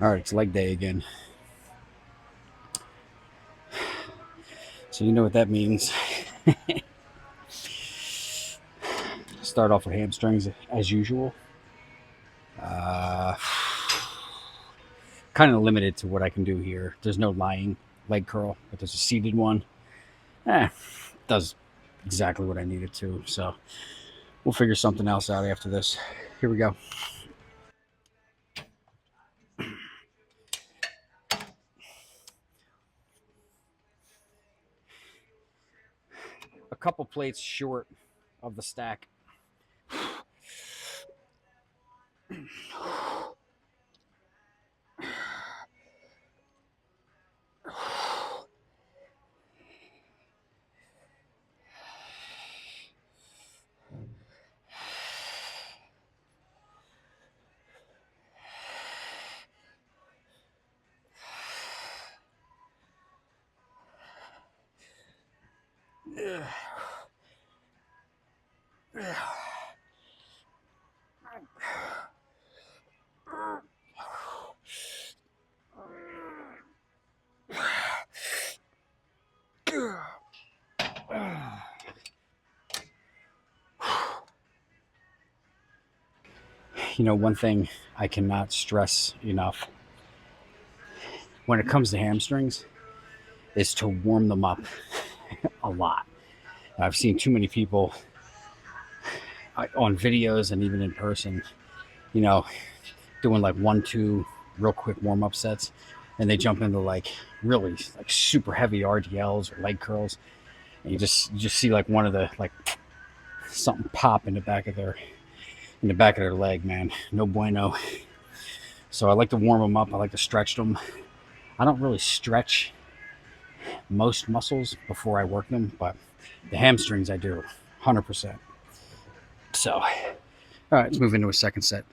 All right, it's leg day again. So you know what that means. Start off with hamstrings as usual. Uh, kind of limited to what I can do here. There's no lying leg curl, but there's a seated one. Does exactly what I need it to. So we'll figure something else out after this. Here we go. A couple plates short of the stack. You know, one thing I cannot stress enough when it comes to hamstrings is to warm them up a lot. I've seen too many people on videos and even in person, you know, doing like 1, 2 real quick warm up sets, and they jump into like really like super heavy RDLs or leg curls, and you just see like one of the like something pop in the back of their leg, man. No bueno. So I like to warm them up. I like to stretch them. I don't really stretch most muscles before I work them, but the hamstrings I do 100%. So, all right, let's move into a second set.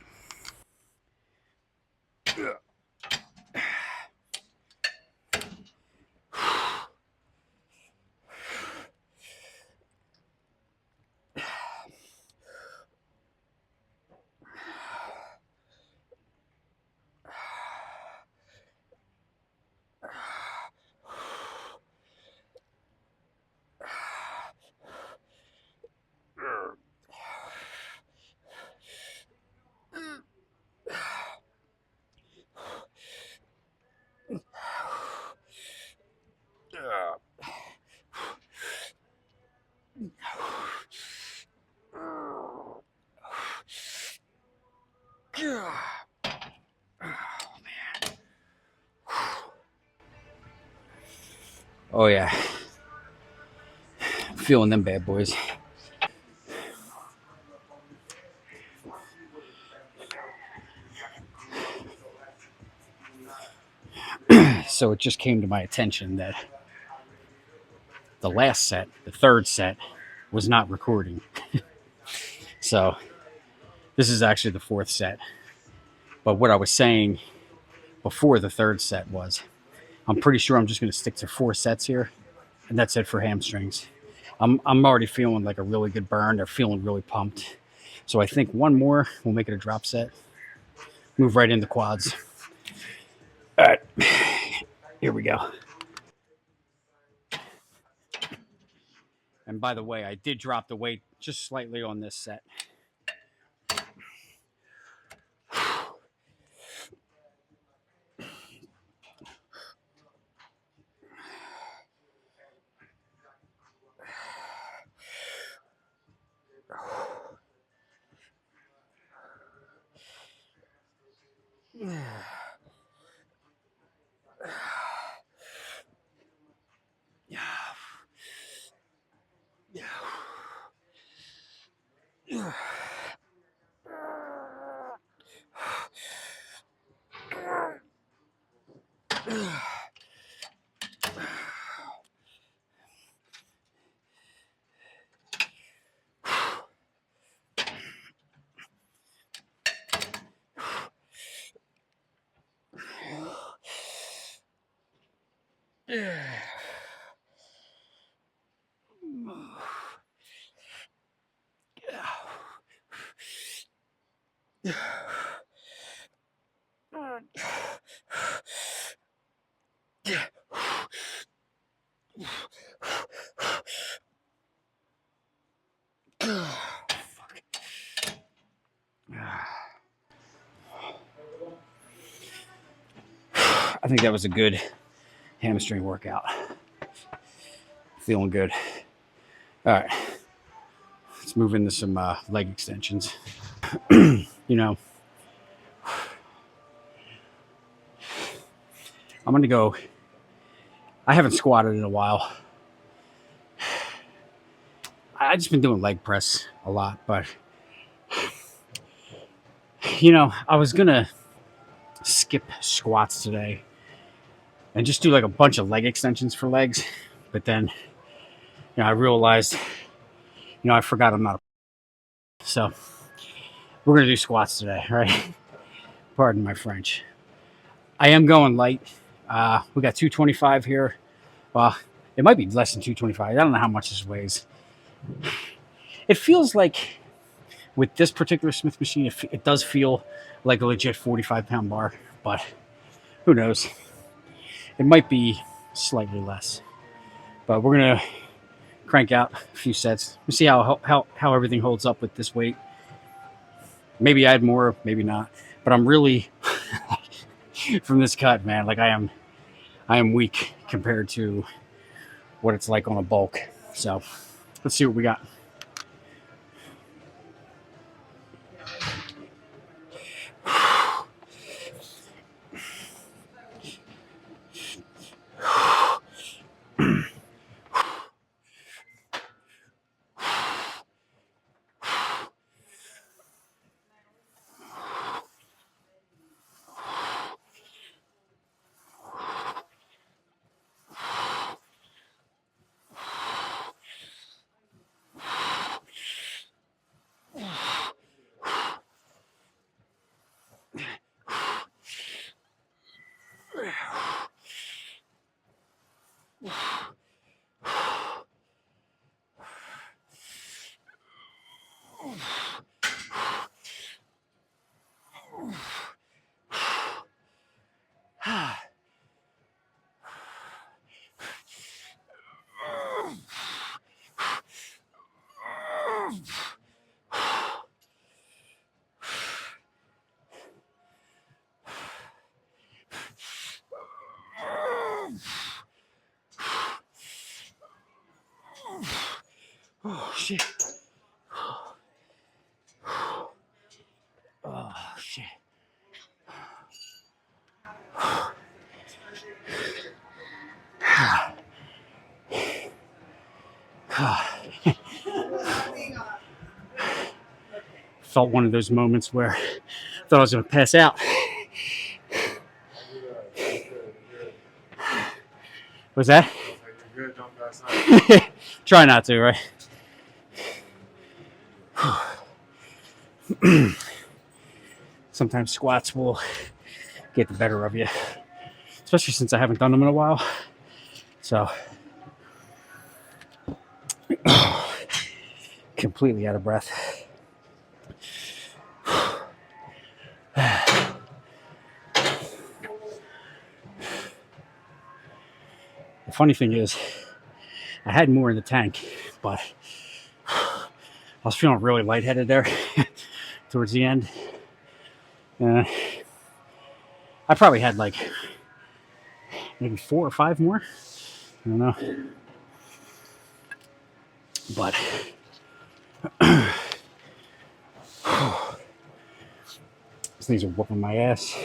Oh yeah, feeling them bad boys. So it just came to my attention that the last set, the third set, was not recording. So this is actually the fourth set. But what I was saying before the third set was, I'm pretty sure I'm just going to stick to 4 sets here, and that's it for hamstrings. I'm already feeling like a really good burn. They're feeling really pumped. So I think one more, we'll make it a drop set. Move right into quads. All right, here we go. And by the way, I did drop the weight just slightly on this set. I think that was a good hamstring workout. Feeling good. All right, let's move into some leg extensions. You know, I'm going to go. I haven't squatted in a while. I've just been doing leg press a lot, but I was going to skip squats today and just do like a bunch of leg extensions for legs. But then, I realized, I forgot I'm not. So we're going to do squats today, right? Pardon my French. I am going light. We got 225 here. Well, it might be less than 225. I don't know how much this weighs. It feels like with this particular Smith machine, it does feel like a legit 45-pound bar, but who knows? It might be slightly less. But we're going to crank out a few sets. We'll see how everything holds up with this weight. Maybe add more, maybe not. But I'm really, from this cut, man, like I am weak compared to what it's like on a bulk. So let's see what we got. Oh, shit. Oh, shit. Felt one of those moments where I thought I was going to pass out. Was that? Try not to, right? Sometimes squats will get the better of you, especially since I haven't done them in a while. So, completely out of breath. The funny thing is, I had more in the tank, but I was feeling really lightheaded there towards the end. I probably had like maybe 4 or 5 more. I don't know. But these things are whooping my ass.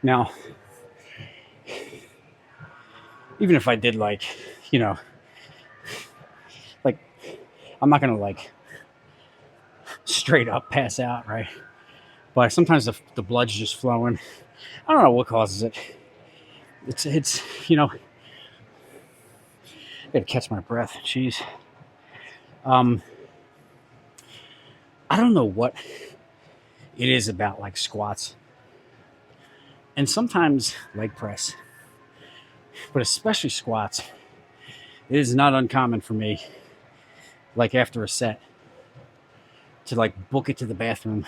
Now, even if I did like, like I'm not gonna like straight up pass out, right? But sometimes the blood's just flowing. I don't know what causes it. It's I gotta catch my breath. Jeez. I don't know what it is about like squats and sometimes leg press, but especially squats. It is not uncommon for me, like after a set, to like book it to the bathroom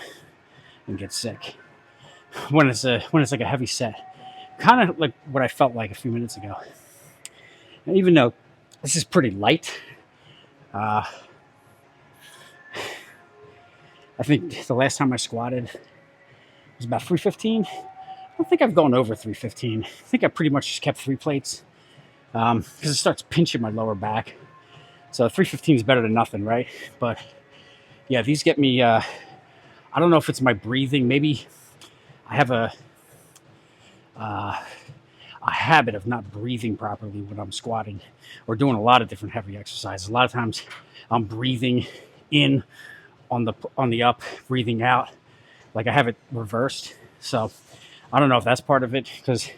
and get sick when it's like a heavy set, kind of like what I felt like a few minutes ago. And even though this is pretty light, uh, I think the last time I squatted was about 315. I don't think I've gone over 315. I think I pretty much just kept 3 plates because it starts pinching my lower back. So 315 is better than nothing, right? But yeah, these get me. I don't know if it's my breathing. Maybe I have a habit of not breathing properly when I'm squatting or doing a lot of different heavy exercises. A lot of times I'm breathing in on the up, breathing out. Like I have it reversed. So I don't know if that's part of it because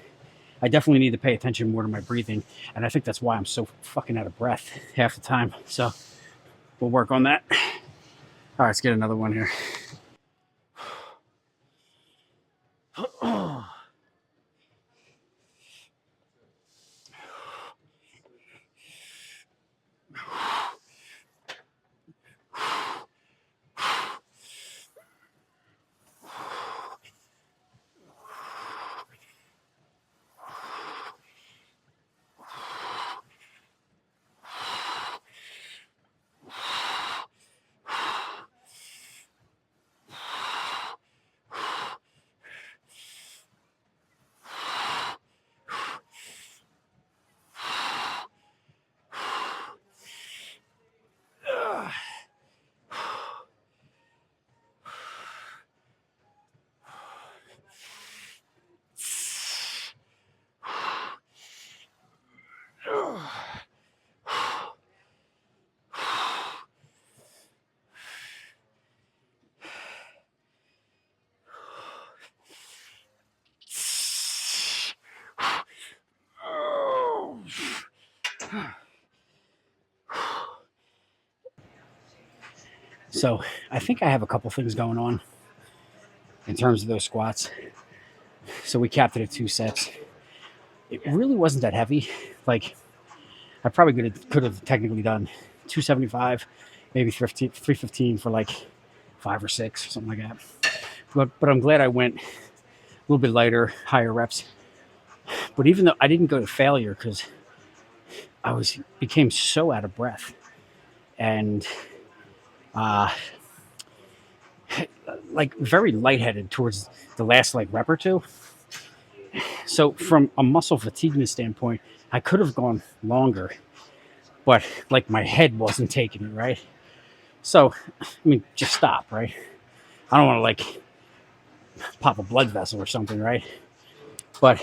I definitely need to pay attention more to my breathing. And I think that's why I'm so fucking out of breath half the time. So we'll work on that. All right, let's get another one here. So I think I have a couple things going on in terms of those squats. So we capped it at 2 sets. It really wasn't that heavy. Like I probably could have technically done 275, maybe 315 for like 5 or 6 or something like that. But I'm glad I went a little bit lighter, higher reps. But even though I didn't go to failure because I became so out of breath and like very lightheaded towards the last like rep or two. So from a muscle fatigueness standpoint, I could have gone longer, but like my head wasn't taking it, right? So I mean, just stop, right? I don't want to like pop a blood vessel or something, right? But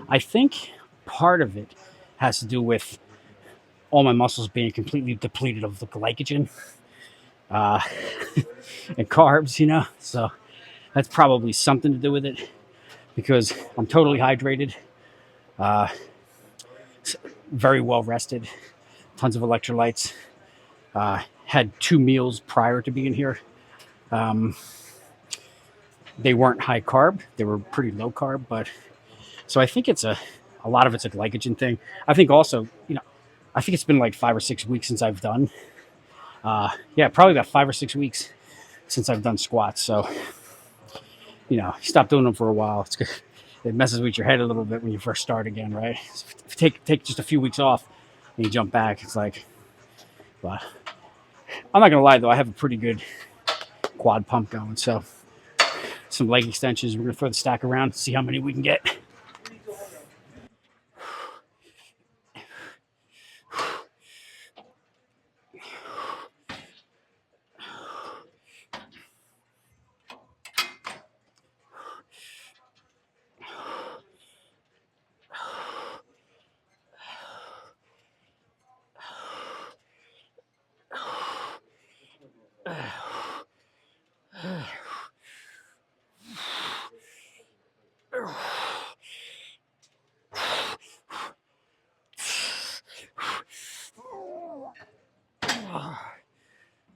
I think part of it has to do with all my muscles being completely depleted of the glycogen uh, and carbs, you know? So that's probably something to do with it because I'm totally hydrated, very well rested, tons of electrolytes, had 2 meals prior to being here. They weren't high carb, they were pretty low carb, but so I think it's a lot of it's a glycogen thing. I think also, you know, I think it's been like 5 or 6 weeks since I've done, yeah, probably about 5 or 6 weeks since I've done squats. So, you know, stop doing them for a while. It's good. It messes with your head a little bit when you first start again, right? So if you take just a few weeks off and you jump back, it's like, but I'm not gonna lie though, I have a pretty good quad pump going. So some leg extensions. We're gonna throw the stack around, see how many we can get.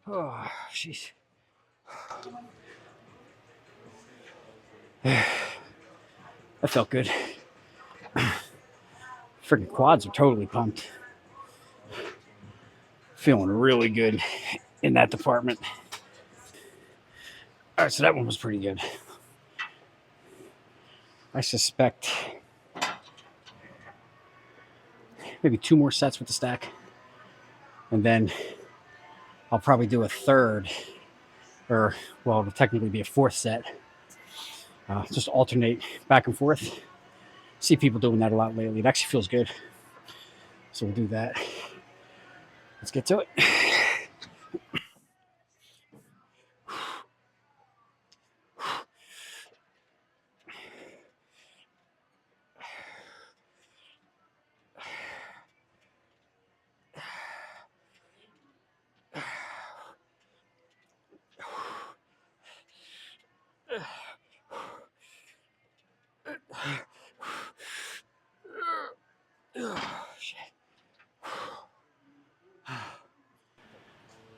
Oh, jeez. That felt good. Freaking quads are totally pumped. Feeling really good in that department. All right, so that one was pretty good. I suspect maybe 2 more sets with the stack. And then I'll probably do a third, or, well, it'll technically be a 4th set. Just alternate back and forth. See people doing that a lot lately. It actually feels good. So we'll do that. Let's get to it.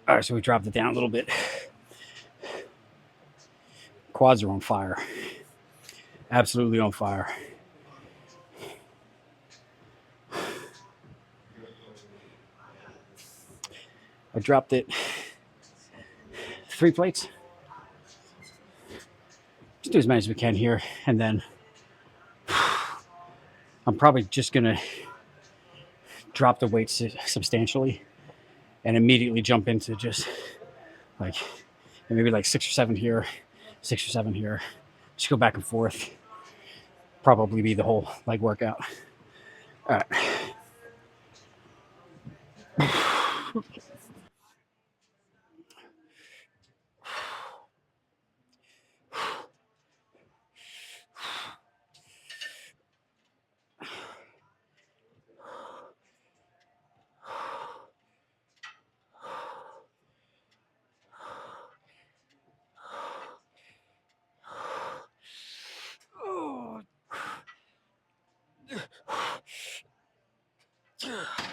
All right, so we dropped it down a little bit. Quads are on fire. Absolutely on fire. I dropped it 3 plates. Just do as many as we can here, and then I'm probably just gonna drop the weights substantially and immediately jump into just like maybe like 6 or 7 here, 6 or 7 here. Just go back and forth. Probably be the whole leg workout. All right.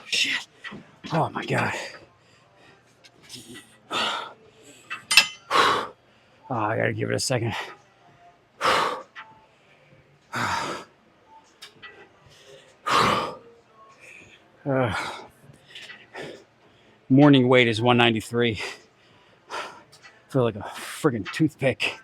Shit. Oh my God. Oh, I gotta give it a second. Morning weight is 193. I feel like a friggin' toothpick.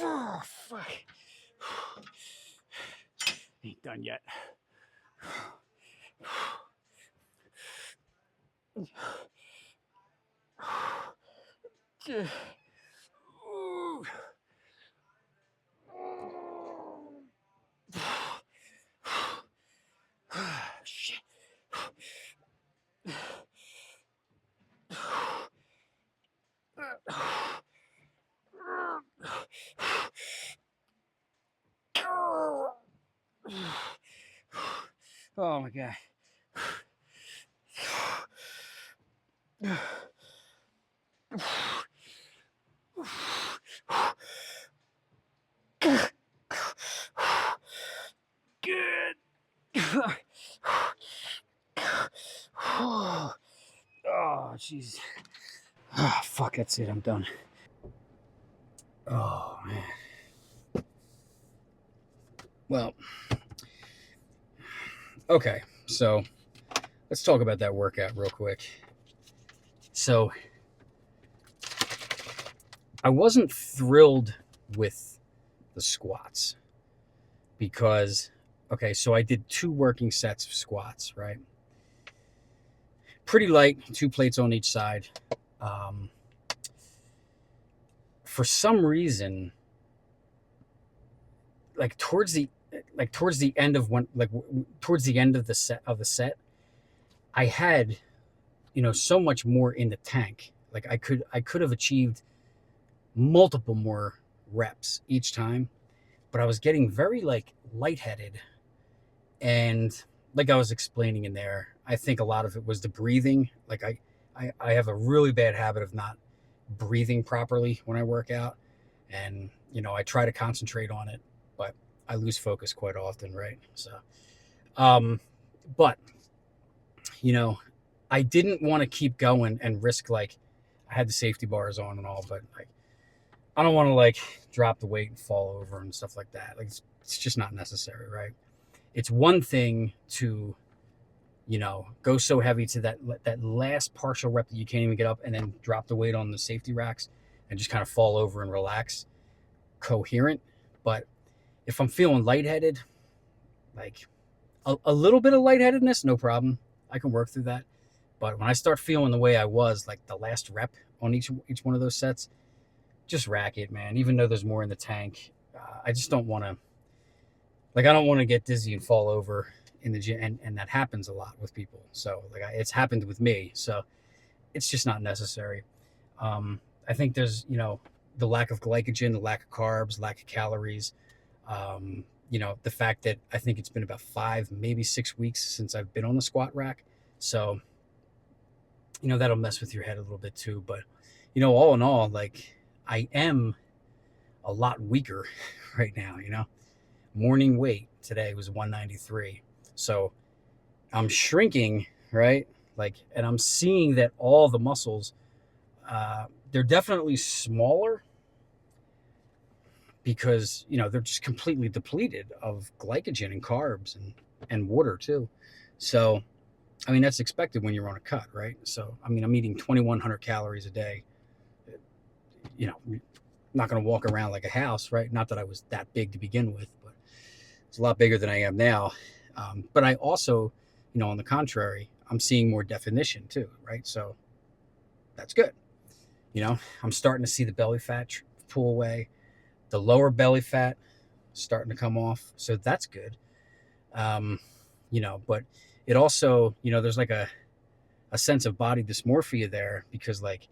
Oh, fuck. Ain't done yet. Shit. Oh my God. Good. Oh, jeez. Oh, fuck, that's it. I'm done. Oh, man. Well, okay. So let's talk about that workout real quick. So I wasn't thrilled with the squats because, okay, so I did 2 working sets of squats, right? Pretty light, 2 plates on each side. For some reason, towards the end of the set, I had, so much more in the tank. Like I could have achieved multiple more reps each time, but I was getting very lightheaded, and like I was explaining in there, I think a lot of it was the breathing. Like I have a really bad habit of not breathing properly when I work out. And, I try to concentrate on it, but I lose focus quite often, right? So, um, but, you know, I didn't want to keep going and risk, like, I had the safety bars on and all, but like, I don't want to like drop the weight and fall over and stuff like that. Like, it's just not necessary, right? It's one thing to, go so heavy to that last partial rep that you can't even get up, and then drop the weight on the safety racks and just kind of fall over and relax, coherent. But if I'm feeling lightheaded, like a little bit of lightheadedness, no problem. I can work through that. But when I start feeling the way I was, like the last rep on each one of those sets, just rack it, man. Even though there's more in the tank, I just don't want to. Like, I don't want to get dizzy and fall over in the gym, and that happens a lot with people. So like, it's happened with me. So it's just not necessary. I think there's the lack of glycogen, the lack of carbs, lack of calories. The fact that I think it's been about 5, maybe 6 weeks since I've been on the squat rack. So that'll mess with your head a little bit too. But all in all, like, I am a lot weaker right now. Morning weight today was 193. So I'm shrinking, right? Like, and I'm seeing that all the muscles, they're definitely smaller because, they're just completely depleted of glycogen and carbs and water too. So, I mean, that's expected when you're on a cut, right? So, I mean, I'm eating 2,100 calories a day. Not going to walk around like a house, right? Not that I was that big to begin with, but it's a lot bigger than I am now. But I also, on the contrary, I'm seeing more definition too, right? So that's good. I'm starting to see the belly fat pull away, the lower belly fat starting to come off. So that's good. But it also, there's like a sense of body dysmorphia there because, like,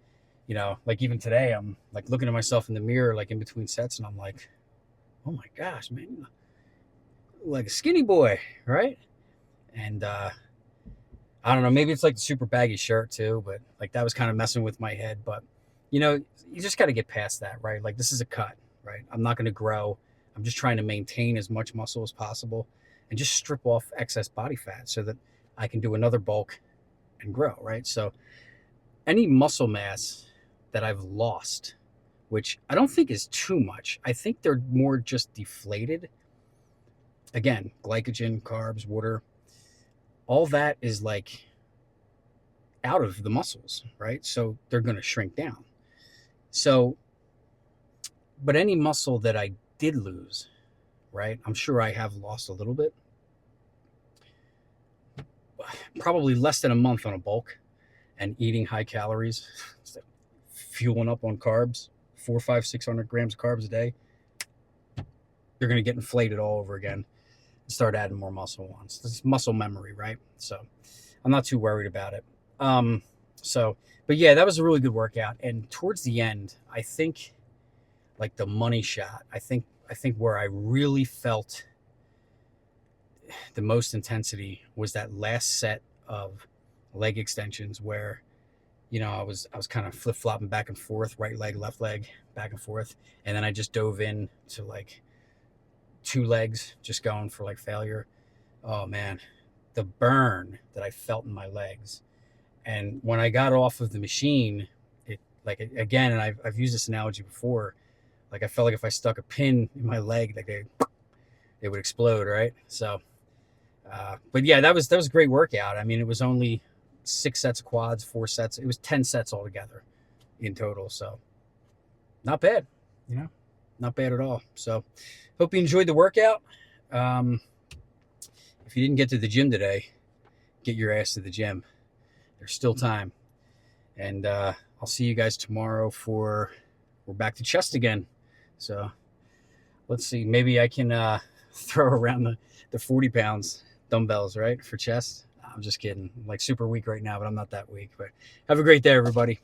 like even today, I'm like looking at myself in the mirror, like in between sets, and I'm like, oh my gosh, man, like a skinny boy, right? And I don't know, maybe it's like the super baggy shirt too, but like that was kind of messing with my head. But you just got to get past that, right? Like, this is a cut, right? I'm not going to grow. I'm just trying to maintain as much muscle as possible and just strip off excess body fat so that I can do another bulk and grow, right? So any muscle mass that I've lost, which I don't think is too much, I think they're more just deflated. Again, glycogen, carbs, water, all that is like out of the muscles, right? So they're going to shrink down. So, but any muscle that I did lose, right? I'm sure I have lost a little bit. Probably less than a month on a bulk and eating high calories, fueling up on carbs, 400, 500, 600 grams of carbs a day. They're going to get inflated all over again and start adding more muscle once. This is muscle memory, right? So I'm not too worried about it. But yeah, that was a really good workout. And towards the end, I think like the money shot, I think where I really felt the most intensity was that last set of leg extensions where, I was kind of flip-flopping back and forth, right leg, left leg, back and forth. And then I just dove in to like 2 legs, just going for like failure. Oh man, the burn that I felt in my legs. And when I got off of the machine, it like, again, and I've used this analogy before, like I felt like if I stuck a pin in my leg, like they would explode, right? So, but yeah, that was a great workout. I mean, it was only 6 sets of quads, 4 sets. It was 10 sets altogether in total. So not bad, not bad at all. So hope you enjoyed the workout. If you didn't get to the gym today, get your ass to the gym. There's still time. And I'll see you guys tomorrow we're back to chest again. So let's see, maybe I can throw around the 40 pounds dumbbells, right, for chest. I'm just kidding. I'm like super weak right now, but I'm not that weak. But have a great day, everybody.